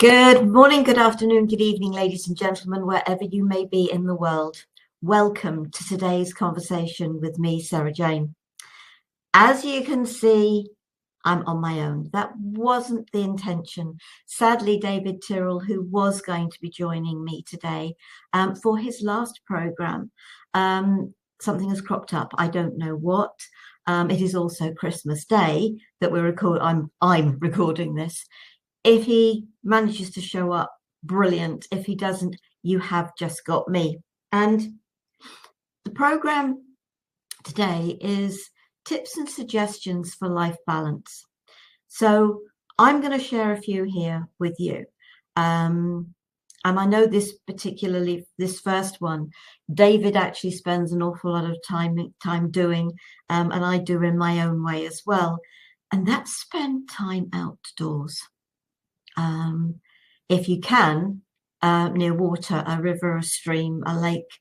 Good morning, good afternoon, good evening, ladies and gentlemen, wherever you may be in the world. Welcome to today's conversation with me, Sarah Jane. As you can see, I'm on my own. That wasn't the intention. Sadly, David Tyrrell, who was going to be joining me today for his last program, something has cropped up. I don't know what. It is also Christmas Day that I'm recording this. If he manages to show up, brilliant. If he doesn't, you have just got me. And the program today is tips and suggestions for life balance. So I'm going to share a few here with you. And I know this first one, David actually spends an awful lot of time doing, and I do in my own way as well. And that's spend time outdoors. If you can, near water, a river, a stream, a lake.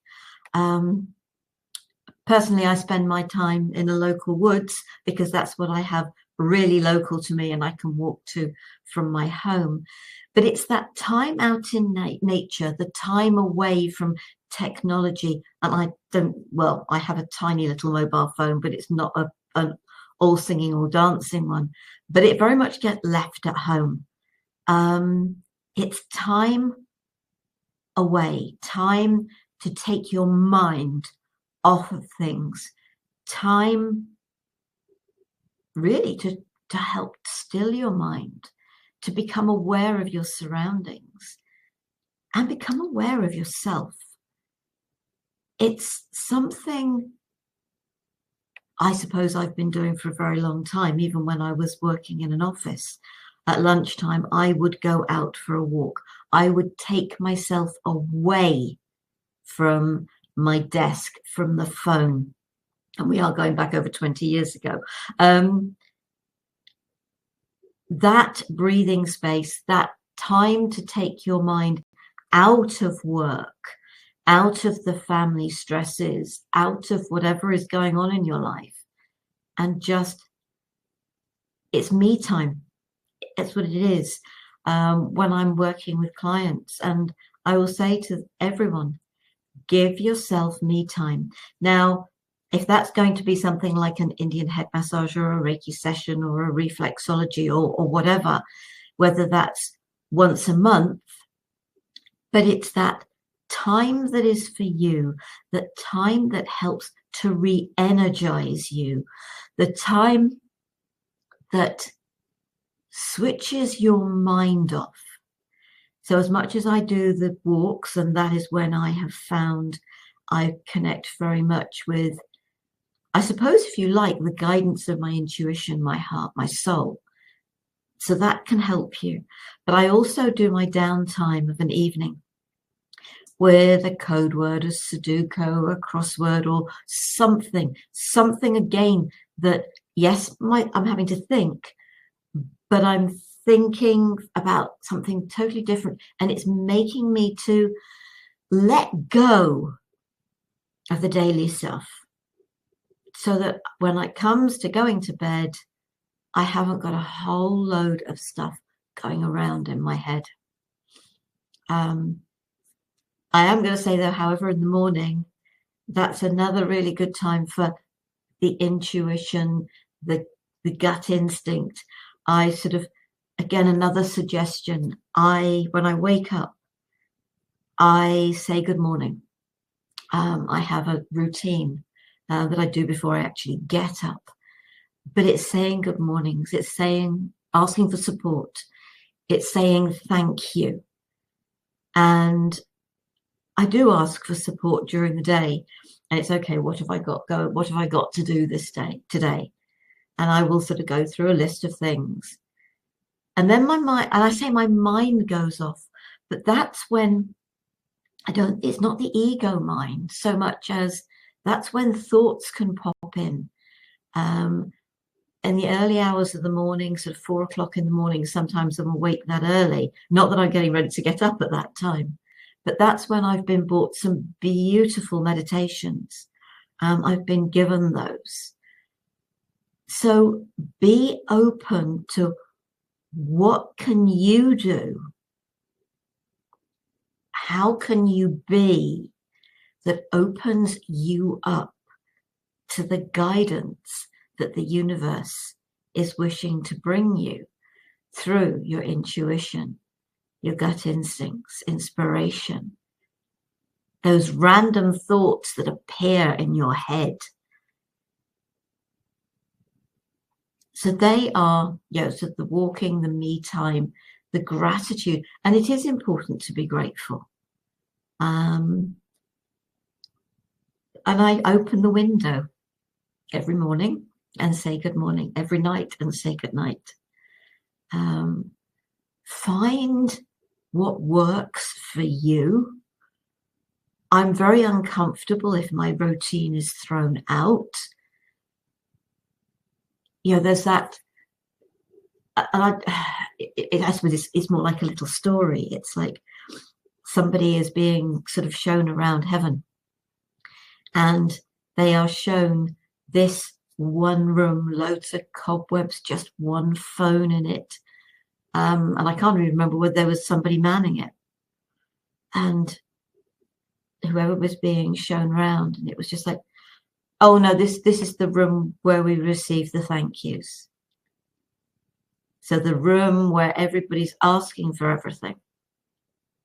Personally, I spend my time in the local woods because that's what I have really local to me and I can walk to from my home. But it's that time out in nature, the time away from technology. And I have a tiny little mobile phone, but it's not an all singing or dancing one, but it very much gets left at home. It's time away, time to take your mind off of things, time really to help still your mind, to become aware of your surroundings and become aware of yourself. It's something I suppose I've been doing for a very long time, even when I was working in an office. At lunchtime, I would go out for a walk. I would take myself away from my desk, from the phone. And we are going back over 20 years ago. That breathing space, that time to take your mind out of work, out of the family stresses, out of whatever is going on in your life, and just, it's me time. That's what it is. When I'm working with clients, and I will say to everyone, give yourself me time. Now, if that's going to be something like an Indian head massage or a Reiki session or a reflexology or whatever, whether that's once a month, but it's that time that is for you, that time that helps to re-energize you, the time that switches your mind off. So as much as I do the walks, and that is when I have found I connect very much with, I suppose, if you like, the guidance of my intuition, my heart, my soul. So that can help you. But I also do my downtime of an evening with a code word, a Sudoku, a crossword, or something again that, yes, I'm having to think, but I'm thinking about something totally different, and it's making me to let go of the daily stuff so that when it comes to going to bed, I haven't got a whole load of stuff going around in my head. I am going to say, though, however, in the morning, that's another really good time for the intuition, the gut instinct. I sort of, again, another suggestion. When I wake up, I say good morning. I have a routine that I do before I actually get up. But it's saying good mornings. It's asking for support. It's saying thank you. And I do ask for support during the day. And it's okay, what have I got to do today? And I will sort of go through a list of things. And then my mind goes off, but that's when it's not the ego mind so much as that's when thoughts can pop in. In the early hours of the morning, sort of 4 o'clock in the morning, sometimes I'm awake that early. Not that I'm getting ready to get up at that time, but that's when I've been brought some beautiful meditations. I've been given those. So be open to what can you do how can you be that opens you up to the guidance that the universe is wishing to bring you through your intuition, your gut instincts, inspiration, those random thoughts that appear in your head. So they are, so the walking, the me time, the gratitude, and it is important to be grateful. And I open the window every morning and say good morning, every night and say good night. Find what works for you. I'm very uncomfortable if my routine is thrown out. There's that, and I suppose it's more like a little story. It's like somebody is being sort of shown around heaven, and they are shown this one room, loads of cobwebs, just one phone in it. And I can't even remember whether there was somebody manning it. And whoever was being shown around, and it was just like, oh no, this is the room where we receive the thank yous. So the room where everybody's asking for everything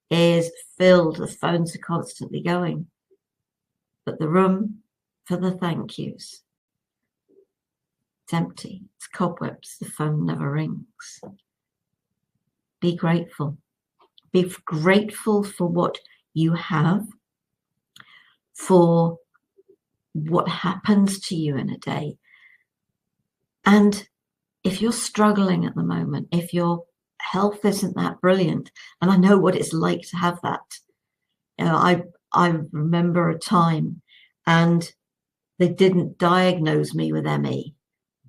is filled, the phones are constantly going. But the room for the thank yous, it's empty, it's cobwebs, the phone never rings. Be grateful. Be grateful for what you have, for what happens to you in a day. And if you're struggling at the moment, if your health isn't that brilliant, and I know what it's like to have that. I remember a time, and they didn't diagnose me with ME,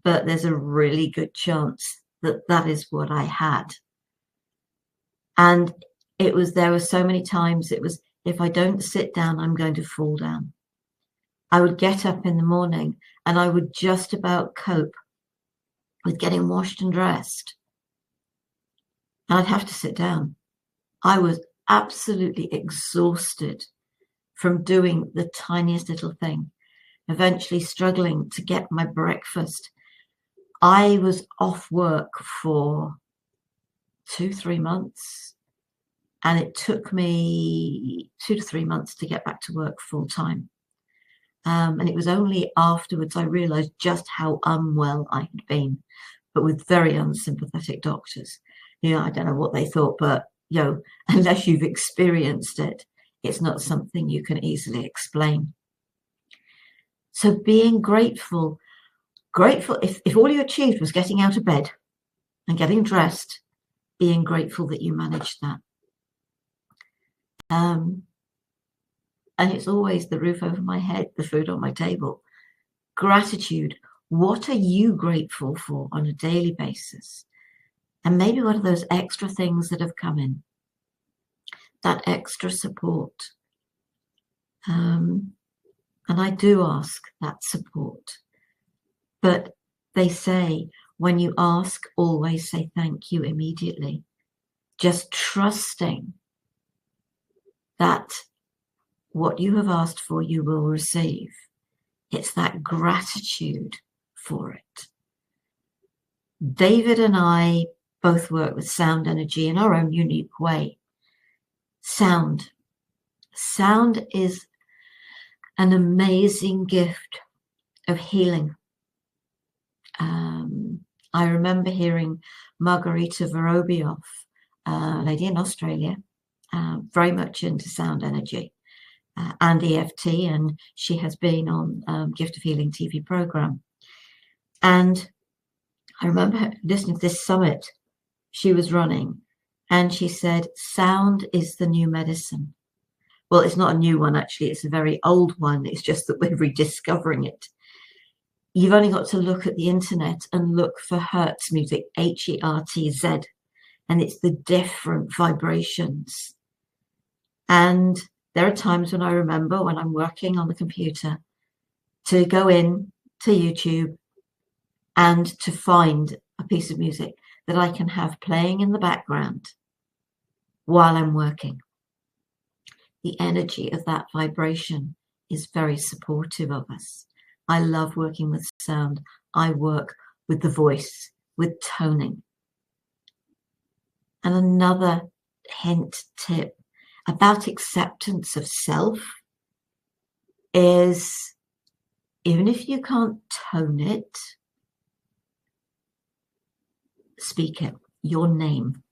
but there's a really good chance that that is what I had. And there were so many times it was, if I don't sit down, I'm going to fall down. I would get up in the morning and I would just about cope with getting washed and dressed. And I'd have to sit down. I was absolutely exhausted from doing the tiniest little thing, eventually struggling to get my breakfast. I was off work for 2-3 months, and it took me 2 to 3 months to get back to work full time. And it was only afterwards I realized just how unwell I had been, but with very unsympathetic doctors. I don't know what they thought, but unless you've experienced it, it's not something you can easily explain. So being grateful if all you achieved was getting out of bed and getting dressed, being grateful that you managed that. And it's always the roof over my head, the food on my table. Gratitude. What are you grateful for on a daily basis? And maybe what are those extra things that have come in? That extra support. And I do ask that support. But they say, when you ask, always say thank you immediately. Just trusting that what you have asked for, you will receive. It's that gratitude for it. David and I both work with sound energy in our own unique way. Sound is an amazing gift of healing. I remember hearing Margarita Vorobioff, a lady in Australia, very much into sound energy and EFT, and she has been on Gift of Healing TV program. And I remember listening to this summit she was running, and she said, sound is the new medicine. Well, it's not a new one, actually. It's a very old one. It's just that we're rediscovering it. You've only got to look at the internet and look for Hertz music, Hertz, and it's the different vibrations. And there are times when I remember when I'm working on the computer to go in to YouTube and to find a piece of music that I can have playing in the background while I'm working. the energy of that vibration is very supportive of us. I love working with sound. I work with the voice, with toning. And another hint, tip about acceptance of self is, even if you can't tone it, speak it. Your name.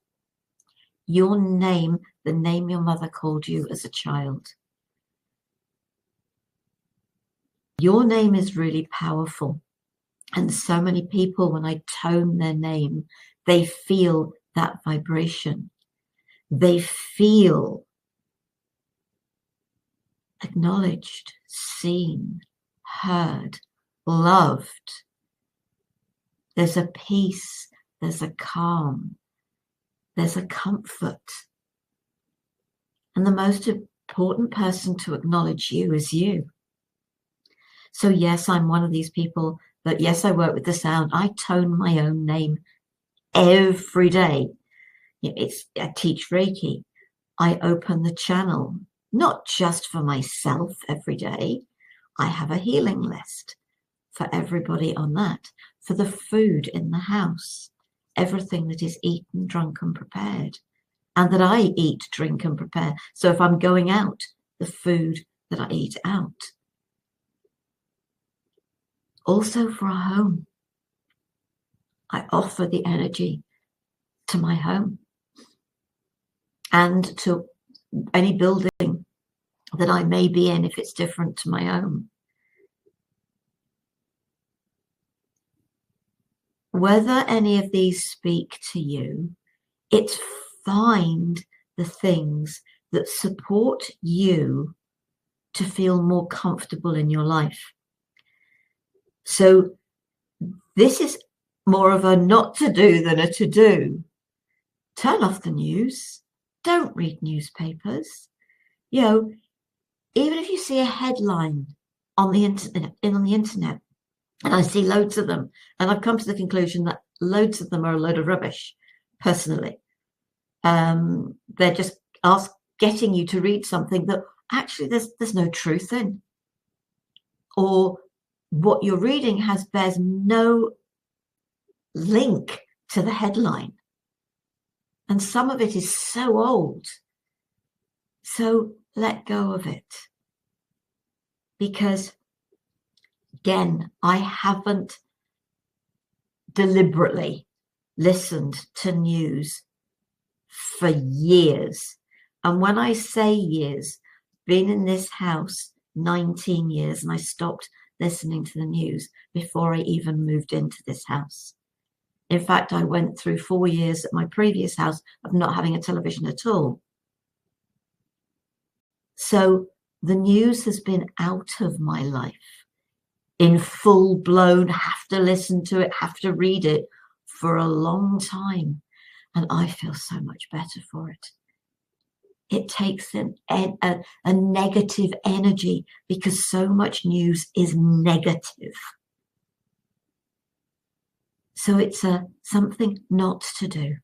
Your name, the name your mother called you as a child. Your name is really powerful. And so many people, when I tone their name, they feel that vibration. They feel acknowledged, seen, heard, loved. There's a peace, there's a calm, there's a comfort. And the most important person to acknowledge you is you. So yes, I'm one of these people that, yes, I work with the sound. I tone my own name every day. I teach Reiki. I open the channel, not just for myself every day. I have a healing list for everybody on that, for the food in the house, everything that is eaten, drunk, and prepared, and that I eat, drink, and prepare. So if I'm going out, the food that I eat out. Also for a home, I offer the energy to my home and to any building that I may be in if it's different to my own. Whether any of these speak to you, it's find the things that support you to feel more comfortable in your life. So this is more of a not to do than a to do. Turn off the news. Don't read newspapers. Even if you see a headline on the internet, and I see loads of them, and I've come to the conclusion that loads of them are a load of rubbish, personally. They're just getting you to read something that actually there's no truth in, or what you're reading bears no link to the headline, and some of it is so old. So let go of it, because again, I haven't deliberately listened to news for years. And when I say years, been in this house 19 years, and I stopped listening to the news before I even moved into this house. In fact, I went through 4 years at my previous house of not having a television at all. So the news has been out of my life in full blown, have to listen to it, have to read it for a long time. And I feel so much better for it. It takes a negative energy, because so much news is negative. So it's something not to do.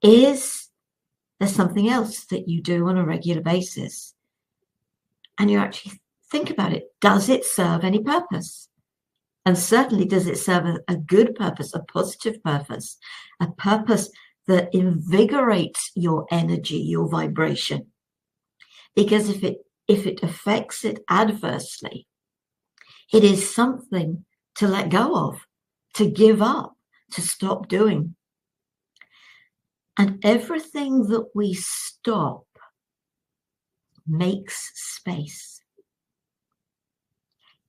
Is there something else that you do on a regular basis, and you actually think about it? Does it serve any purpose? And certainly, does it serve a good purpose, a positive purpose, a purpose that invigorates your energy, your vibration? Because if it affects it adversely, it is something to let go of, to give up, to stop doing. And everything that we stop makes space.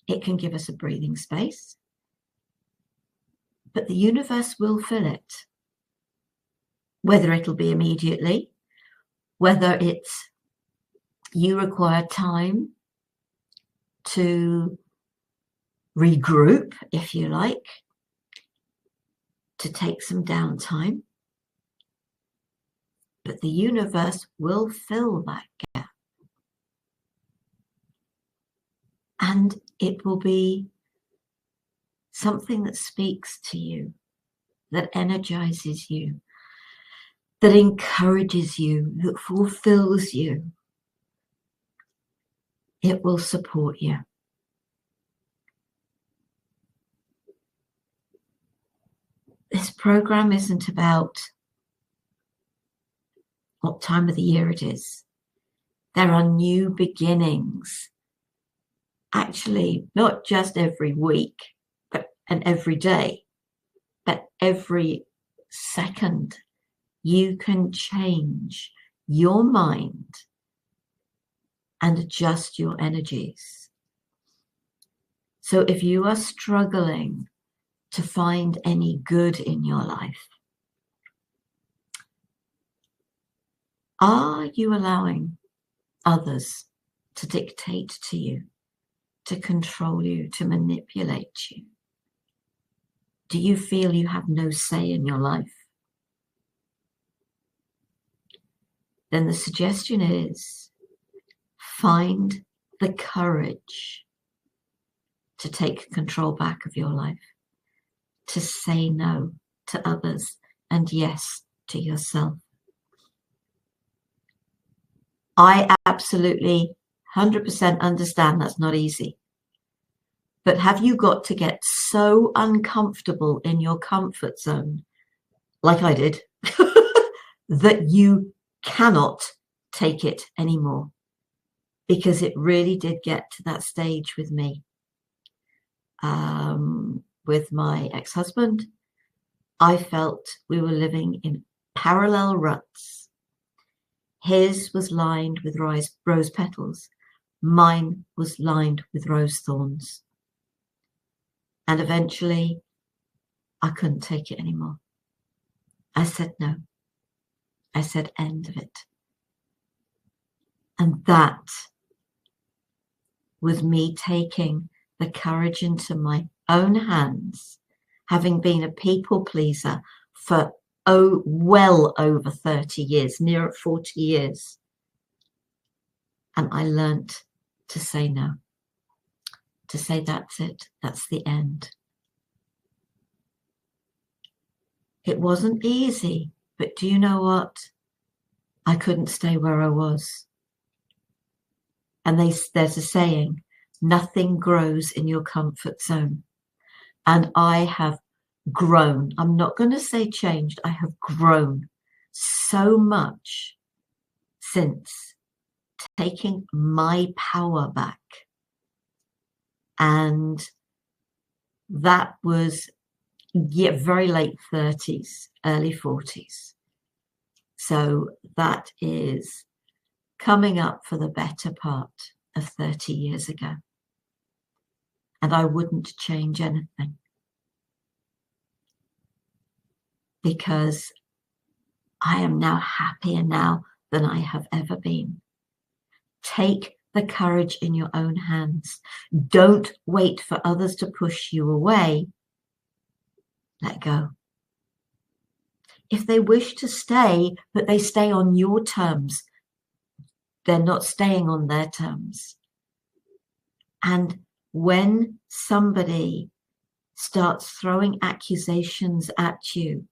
It can give us a breathing space, but the universe will fill it. Whether it'll be immediately, whether it's you require time to regroup, if you like, to take some downtime, but the universe will fill that gap. And it will be something that speaks to you, that energizes you, that encourages you, that fulfills you. It will support you. This program isn't about what time of the year it is. There are new beginnings. Actually, not just every week, and every day, but every second. You can change your mind and adjust your energies. So if you are struggling to find any good in your life, are you allowing others to dictate to you, to control you, to manipulate you? Do you feel you have no say in your life? Then the suggestion is find the courage to take control back of your life, to say no to others and yes to yourself. I absolutely 100% understand that's not easy. But have you got to get so uncomfortable in your comfort zone, like I did, that you cannot take it anymore? Because it really did get to that stage with me. With my ex-husband, I felt we were living in parallel ruts. His was lined with rose petals. Mine was lined with rose thorns. And eventually, I couldn't take it anymore. I said no. I said end of it. And that was me taking the courage into my own hands, having been a people pleaser for well over 30 years, near 40 years. And I learnt to say no, to say that's it, that's the end. It wasn't easy, but do you know what? I couldn't stay where I was. And there's a saying, nothing grows in your comfort zone. And I have grown. I'm not going to say changed. I have grown so much since taking my power back. And that was very late 30s, early 40s. So that is coming up for the better part of 30 years ago. And I wouldn't change anything, because I am now happier now than I have ever been. Take the courage in your own hands. Don't wait for others to push you away. Let go. If they wish to stay, but they stay on your terms, they're not staying on their terms. And when somebody starts throwing accusations at you,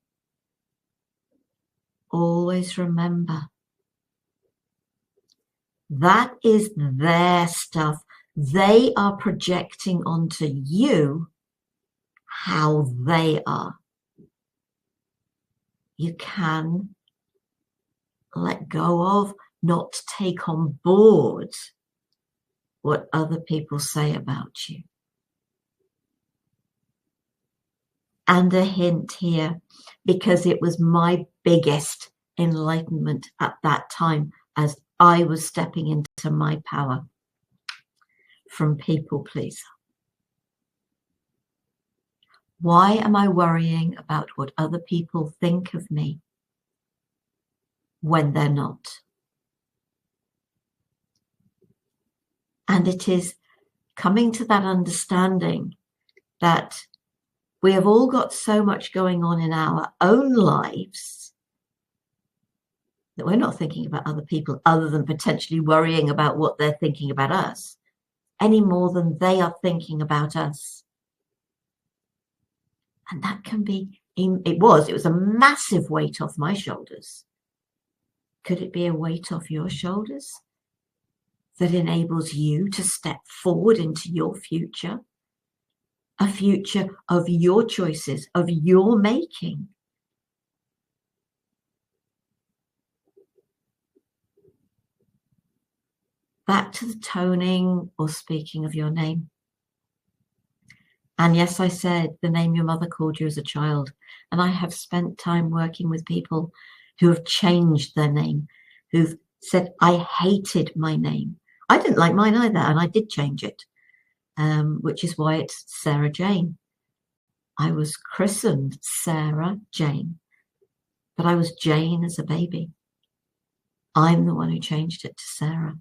always remember that is their stuff. They are projecting onto you how they are. You can let go of, not take on board what other people say about you. And a hint here, because it was my biggest enlightenment at that time as I was stepping into my power from people pleaser. Why am I worrying about what other people think of me when they're not? And it is coming to that understanding that we have all got so much going on in our own lives that we're not thinking about other people other than potentially worrying about what they're thinking about us any more than they are thinking about us. And that can be, it was a massive weight off my shoulders. Could it be a weight off your shoulders? that enables you to step forward into your future, a future of your choices, of your making. Back to the toning or speaking of your name. And yes, I said the name your mother called you as a child. And I have spent time working with people who have changed their name, who've said, I hated my name. I didn't like mine either, and I did change it, which is why it's Sarah Jane. I was christened Sarah Jane, but I was Jane as a baby. I'm the one who changed it to Sarah.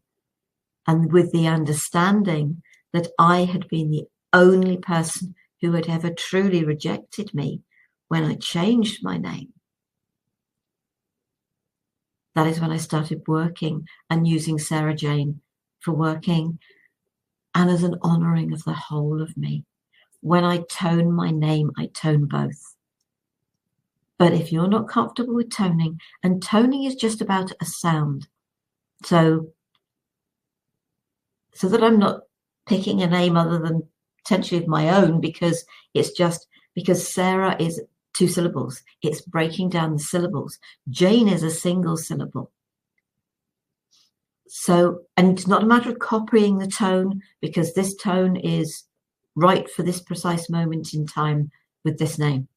And with the understanding that I had been the only person who had ever truly rejected me when I changed my name. That is when I started working and using Sarah Jane for working and as an honoring of the whole of me. When I tone my name, I tone both. But if you're not comfortable with toning, and toning is just about a sound, so that I'm not picking a name other than potentially of my own, because it's just because Sarah is 2 syllables. It's breaking down the syllables. Jane is a single syllable. So, and it's not a matter of copying the tone, because this tone is right for this precise moment in time with this name.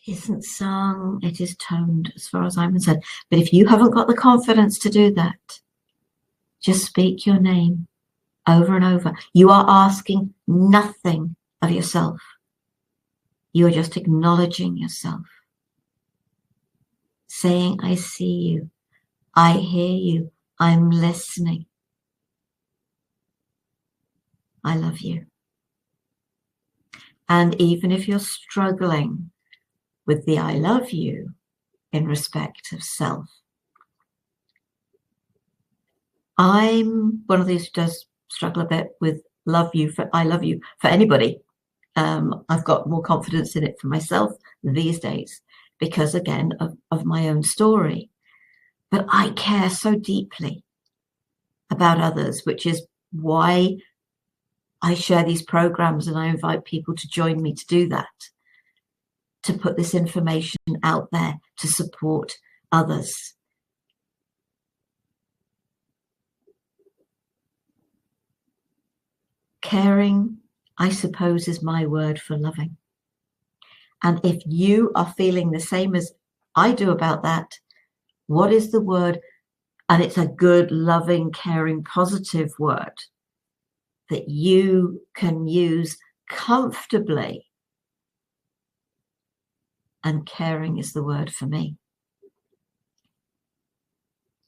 It isn't sung, it is toned as far as I'm concerned. But if you haven't got the confidence to do that, just speak your name over and over. You are asking nothing of yourself. You are just acknowledging yourself. Saying, I see you, I hear you, I'm listening. I love you. And even if you're struggling with the I love you in respect of self, I'm one of these who does struggle a bit with I love you for anybody. I've got more confidence in it for myself these days because, again, of my own story. But I care so deeply about others, which is why I share these programs and I invite people to join me to do that, to put this information out there to support others. Caring, I suppose, is my word for loving. And if you are feeling the same as I do about that, what is the word? And it's a good, loving, caring, positive word that you can use comfortably. And caring is the word for me.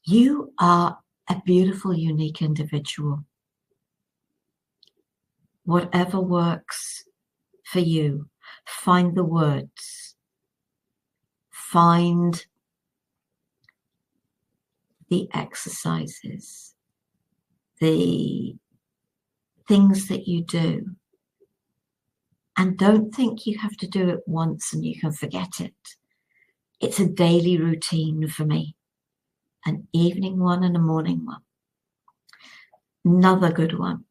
You are a beautiful, unique individual. Whatever works for you, find the words, find the exercises, the things that you do. And don't think you have to do it once and you can forget it. It's a daily routine for me. An evening one and a morning one. Another good one.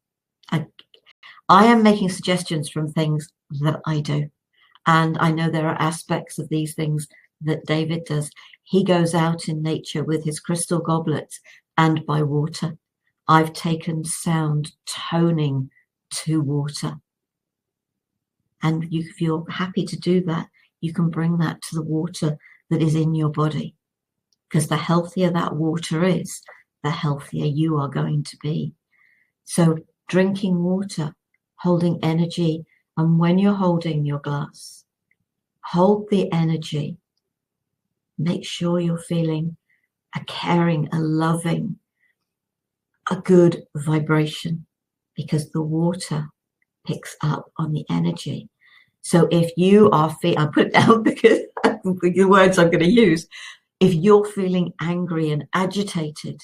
I am making suggestions from things that I do. And I know there are aspects of these things that David does. He goes out in nature with his crystal goblets and by water. I've taken sound toning to water. And if you're happy to do that, you can bring that to the water that is in your body. Because the healthier that water is, the healthier you are going to be. So drinking water, holding energy, and when you're holding your glass, hold the energy. Make sure you're feeling a caring, a loving, a good vibration. because the water picks up on the energy. So if you are I'll put it down because the words I'm going to use. If you're feeling angry and agitated,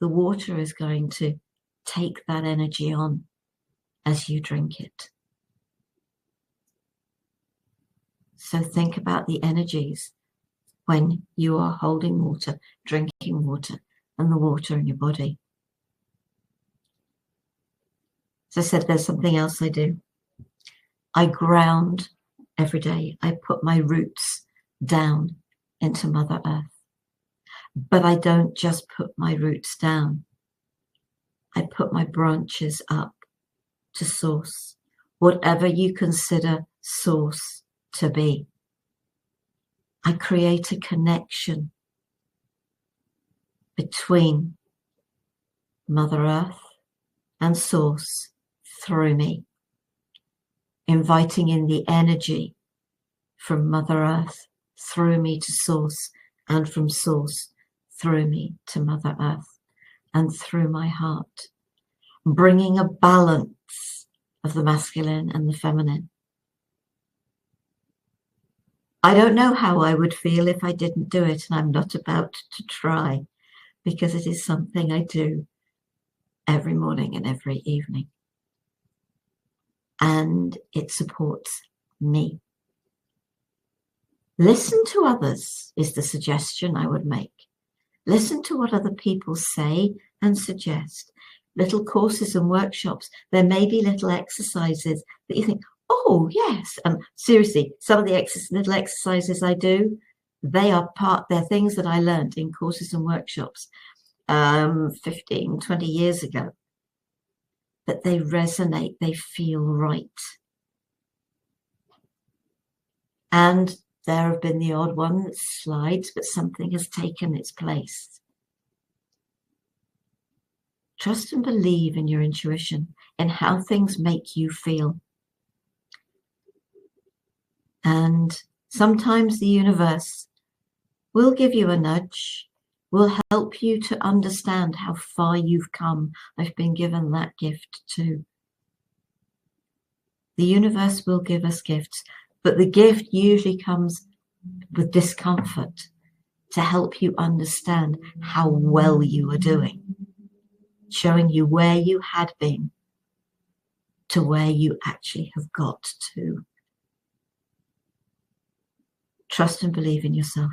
the water is going to take that energy on as you drink it. So think about the energies when you are holding water, drinking water, and the water in your body. As I said, there's something else I do. I ground every day. I put my roots down into Mother Earth. But I don't just put my roots down. I put my branches up to source, whatever you consider source to be. I create a connection between Mother Earth and source through me, inviting in the energy from Mother Earth through me to source, and from source through me to Mother Earth and through my heart, bringing a balance of the masculine and the feminine. I don't know how I would feel if I didn't do it, and I'm not about to try, because it is something I do every morning and every evening. And it supports me. Listen to others is the suggestion I would make. Listen to what other people say and suggest. Little courses and workshops. There may be little exercises that you think, oh, yes. And seriously, some of the little exercises I do, they're things that I learned in courses and workshops 15, 20 years ago. But they resonate, they feel right. And there have been the odd one that slides, but something has taken its place. Trust and believe in your intuition, in how things make you feel. And sometimes the universe will give you a nudge, will help you to understand how far you've come. I've been given that gift too. The universe will give us gifts, but the gift usually comes with discomfort to help you understand how well you are doing, showing you where you had been to where you actually have got to. Trust and believe in yourself.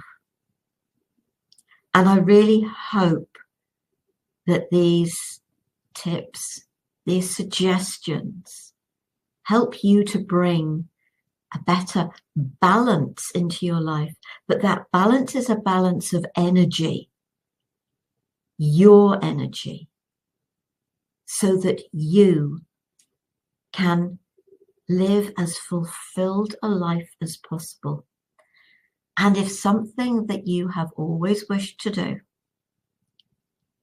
And I really hope that these tips, these suggestions, help you to bring a better balance into your life. But that balance is a balance of energy, your energy, so that you can live as fulfilled a life as possible. And if something that you have always wished to do,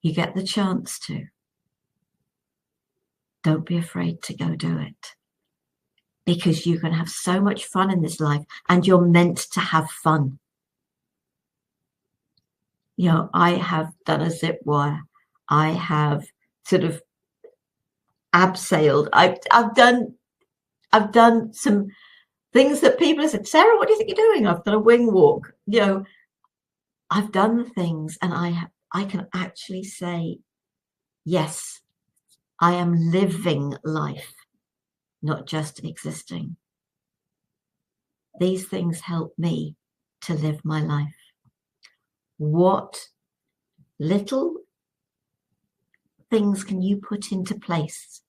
you get the chance to, don't be afraid to go do it. Because you can have so much fun in this life, and you're meant to have fun. You know, I have done a zip wire. I have sort of abseiled. I've done some things that people have said, Sarah, what do you think you're doing? I've done a wing walk. You know, I've done things, and I can actually say, yes, I am living life, not just existing. These things help me to live my life. What little things can you put into place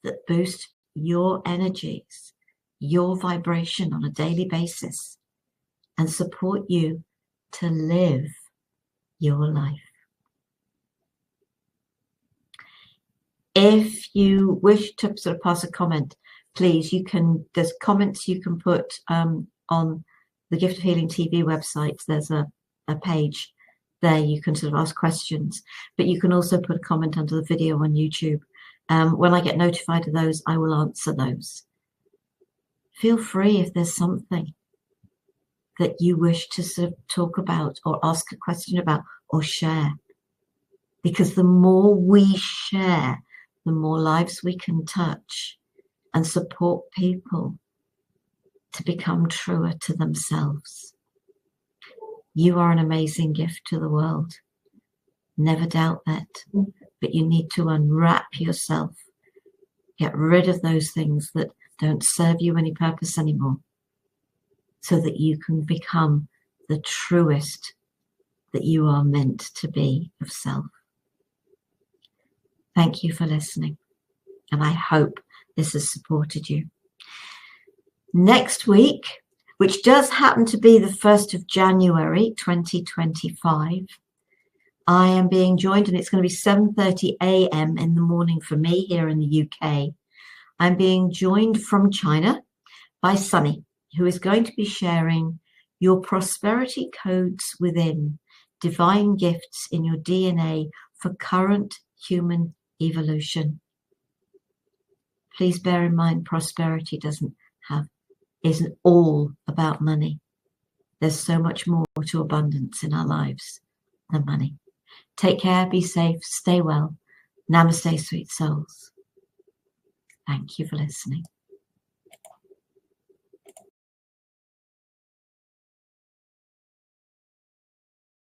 that boost your energies, your vibration on a daily basis, and support you to live your life? If you wish to sort of pass a comment, please, there's comments you can put on the Gift of Healing TV website. There's a page there you can sort of ask questions, but you can also put a comment under the video on YouTube. When I get notified of those, I will answer those. Feel free if there's something that you wish to sort of talk about or ask a question about or share, because the more we share, the more lives we can touch and support people to become truer to themselves. You are an amazing gift to the world. Never doubt that. But you need to unwrap yourself. Get rid of those things that don't serve you any purpose anymore, so that you can become the truest that you are meant to be of self. Thank you for listening, and I hope this has supported you. Next week, which does happen to be the 1st of January 2025, I am being joined, and it's going to be 7:30 a.m. in the morning for me here in the UK. I'm being joined from China by Sunny, who is going to be sharing your prosperity codes within, divine gifts in your DNA for current human evolution. Please bear in mind, prosperity isn't all about money. There's so much more to abundance in our lives than money. Take care, be safe, stay well. Namaste, sweet souls. Thank you for listening.